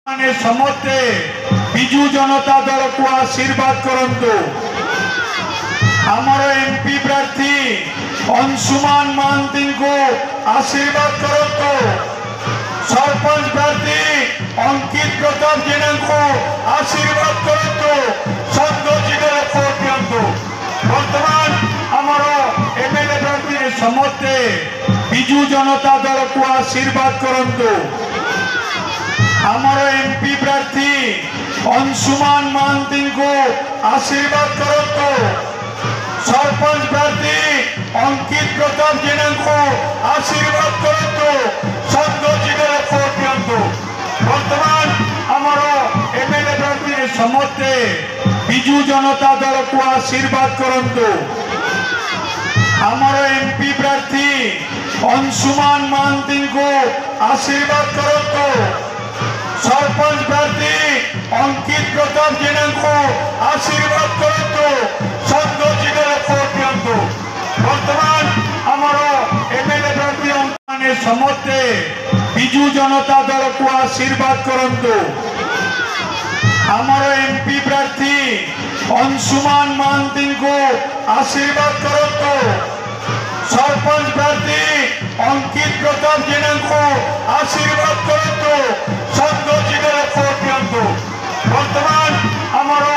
समस्ते बिजू जनता दल को आशीर्वाद करंतु। हमारा एमपी प्रार्थी अंशुमान महांती को आशीर्वाद करंतु। सरपंच प्रार्थी अंकित प्रताप जेना को आशीर्वाद करंतु। संतोषीदेव भोट दियंतु। वर्तमान हमारा एमएलए प्रार्थी समस्ते बिजू जनता दल को आशीर्वाद करंतु। हमारा एमपी प्रार्थी अंशुमान महांती को आशीर्वाद करंतु। सरपंच प्रार्थी अंकित प्रताप जेना को आशीर्वाद करंतु। संतोषीदेव भोट दियंतु। वर्तमान हमारा एमएलए प्रार्थी समस्ते बिजू जनता दल को आशीर्वाद करंतु। हमारा एमपी प्रार्थी अंशुमान महांती को आशीर्वाद करंतु। सरपंच प्रार्थी अंकित प्रताप जेना को आशीर्वाद करंतु। संतोषीदेव भोट दियंतु। वर्तमान हमारा एमएलए प्रार्थी समस्ते बिजू जनता दल को आशीर्वाद करंतु। हमारा एमपी प्रार्थी अंशुमान महांती को आशीर्वाद करंतु। सरपंच प्रार्थी अंकित प्रताप जेना को आशीर्वाद करंतु। संतोषीदेव भोट दियंतु। वर्तमान हमारा